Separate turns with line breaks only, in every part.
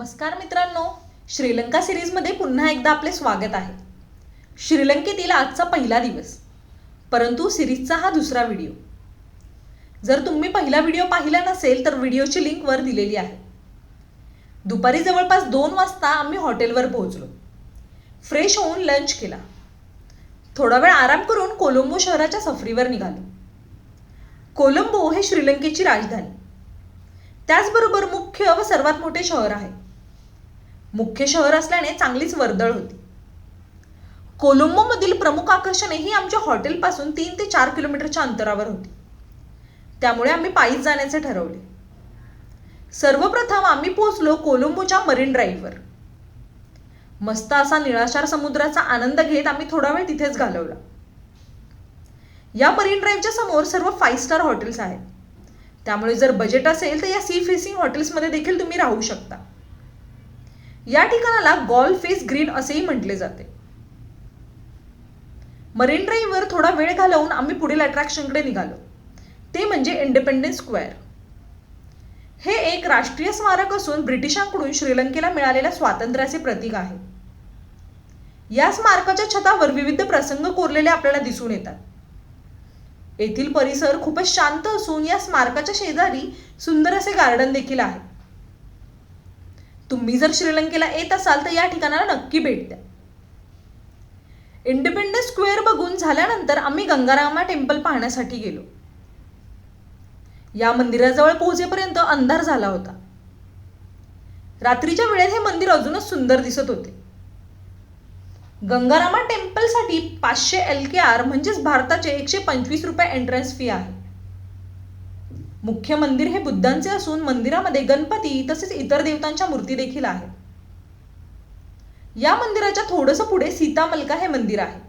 नमस्कार मित्रांनो, श्रीलंका सिरीजमध्ये पुन्हा एकदा आपले स्वागत आहे. श्रीलंकेतील आजचा पहिला दिवस, परंतु सिरीजचा हा दुसरा व्हिडिओ. जर तुम्ही पहिला व्हिडिओ पाहिला नसेल तर व्हिडिओची लिंक वर दिलेली आहे. दुपारी जवळपास 2 वाजता आम्ही हॉटेलवर पोहोचलो. फ्रेश होऊन लंच केला. थोडा वेळ आराम करून कोलंबो शहराच्या सफरीवर निघालो. कोलंबो हे श्रीलंकेची राजधानी, त्याचबरोबर मुख्य व सर्वात मोठे शहर आहे. मुख्य शहर असल्याने चांगलीच वर्दळ होती. कोलंबोमधील प्रमुख आकर्षणे ही आमच्या हॉटेलपासून 3 ते 4 किलोमीटरच्या अंतरावर होती. त्यामुळे आम्ही पायीच जाण्याचे ठरवले. सर्वप्रथम आम्ही पोहोचलो कोलंबोच्या मरीन ड्राईव्हवर. मस्त असा निळाशार समुद्राचा आनंद घेत आम्ही थोडा वेळ तिथेच घालवला. या मरीन ड्राईव्हच्या समोर सर्व 5 स्टार हॉटेल्स आहेत. त्यामुळे जर बजेट असेल तर या सी फेसिंग हॉटेल्समध्ये देखील तुम्ही राहू शकता. या ठिकाणाला गॉल फेस ग्रीन असेही म्हटले जाते. मरीन ड्राईव्हवर थोडा वेळ घालवून आम्ही पुढील अट्रॅक्शनकडे निघालो, ते म्हणजे इंडिपेंडन्स स्क्वेअर. हे एक राष्ट्रीय स्मारक असून ब्रिटिशांकडून श्रीलंकेला मिळालेल्या स्वातंत्र्याचे प्रतीक आहे. या स्मारकाच्या छतावर विविध प्रसंग कोरलेले आपल्याला दिसून येतात. येथील परिसर खूपच शांत असून या स्मारकाच्या शेजारी सुंदर असे गार्डन देखील आहे. तुम्ही जर श्रीलंकेला येत असाल तर या ठिकाणाला नक्की भेट द्या. इंडिपेंडन्स स्क्वेअर बघून झाल्यानंतर आम्ही गंगारामा टेम्पल पाहण्यासाठी गेलो. या मंदिराजवळ पोहोचेपर्यंत अंधार झाला होता. रात्रीच्या वेळेत हे मंदिर अजूनच सुंदर दिसत होते. गंगारामा टेम्पलसाठी 500 LKR म्हणजेच भारताचे 125 रुपये एंट्रन्स फी आहे. मुख्य मंदिर हे बुद्धांचे असून मंदिरामध्ये गणपती तसेच इतर देवतांच्या मूर्ती देखील आहेत. या मंदिराच्या थोडंसं पुढे सीतामलका हे मंदिर आहे.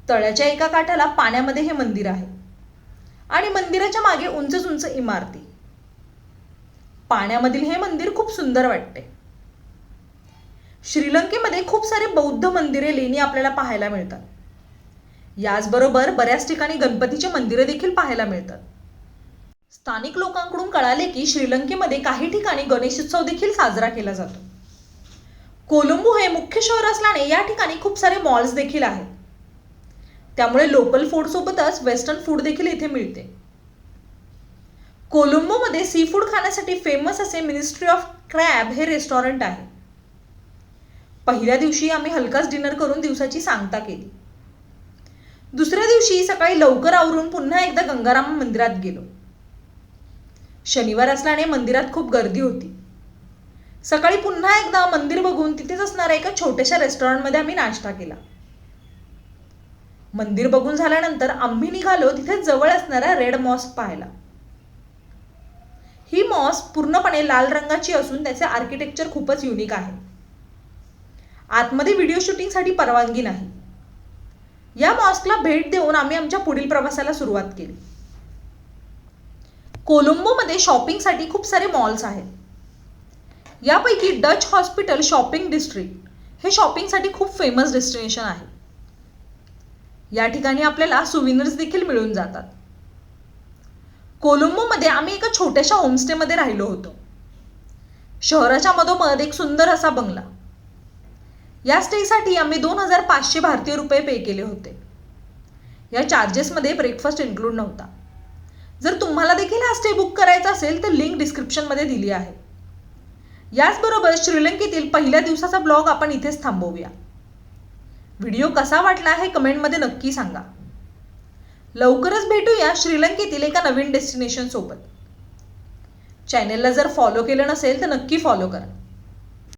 तळ्याच्या एका काठाला पाण्यामध्ये हे मंदिर आहे आणि मंदिराच्या मागे उंच उंच इमारती. पाण्यामधील हे मंदिर खूप सुंदर वाटते. श्रीलंकेमध्ये खूप सारे बौद्ध मंदिरे, लेणी आपल्याला पाहायला मिळतात. याचबरोबर बऱ्याच ठिकाणी गणपतीचे मंदिरे देखील पाहायला मिळतात. स्थानिक लोकांकडून कळाले की श्रीलंकेमध्ये काही ठिकाणी गणेशोत्सव देखील साजरा केला जातो. कोलंबो हे मुख्य शहर असल्याने या ठिकाणी खूप सारे मॉल्स देखील आहेत. त्यामुळे लोकल फूड सोबतच वेस्टर्न फूड देखील इथे मिळते. कोलंबोमध्ये सी फूड खाण्यासाठी फेमस असे मिनिस्ट्री ऑफ क्रॅब हे रेस्टॉरंट आहे. पहिल्या दिवशी आम्ही हलकाच डिनर करून दिवसाची सांगता केली. दुसऱ्या दिवशी सकाळी लवकर आवरून पुन्हा एकदा गंगाराम मंदिरात गेलो. शनिवार असल्याने मंदिरात खूप गर्दी होती. सकाळी पुन्हा एकदा मंदिर बघून तिथेच असणाऱ्या एका छोट्याशा रेस्टॉरंटमध्ये आम्ही नाश्ता केला. मंदिर बघून झाल्यानंतर आम्ही निघालो तिथे जवळ असणारा रेड मॉस्क पाहायला. ही मॉस्क पूर्णपणे लाल रंगाची असून त्याचे आर्किटेक्चर खूपच युनिक आहे. आतमध्ये व्हिडिओ शूटिंगसाठी परवानगी नाही. या मॉस्कला भेट देऊन आम्ही आमच्या पुढील प्रवासाला सुरुवात केली. कोलंबोमध्ये शॉपिंगसाठी खूप सारे मॉल्स आहेत. यापैकी डच हॉस्पिटल शॉपिंग डिस्ट्रिक्ट हे शॉपिंगसाठी खूप फेमस डेस्टिनेशन आहे. या ठिकाणी आपल्याला सुविनर्स देखील मिळून जातात. कोलंबोमध्ये आम्ही एका छोट्याशा होमस्टेमध्ये राहिलो होतो. शहराच्या मधोमध एक सुंदर असा बंगला. या स्टेसाठी आम्ही 2500 भारतीय रुपये पे केले होते. या चार्जेसमध्ये ब्रेकफास्ट इन्क्लूड नव्हता. जर तुम्हाला देखील हा स्टे बुक करायचा असेल तर लिंक डिस्क्रिप्शनमध्ये दिली आहे. याचबरोबर श्रीलंकेतील पहिल्या दिवसाचा ब्लॉग आपण इथेच थांबवूया. व्हिडिओ कसा वाटला हे कमेंटमध्ये नक्की सांगा. लवकरच भेटूया श्रीलंकेतील एका नवीन डेस्टिनेशन सोबत. चॅनेलला जर फॉलो केलं नसेल तर नक्की फॉलो करा.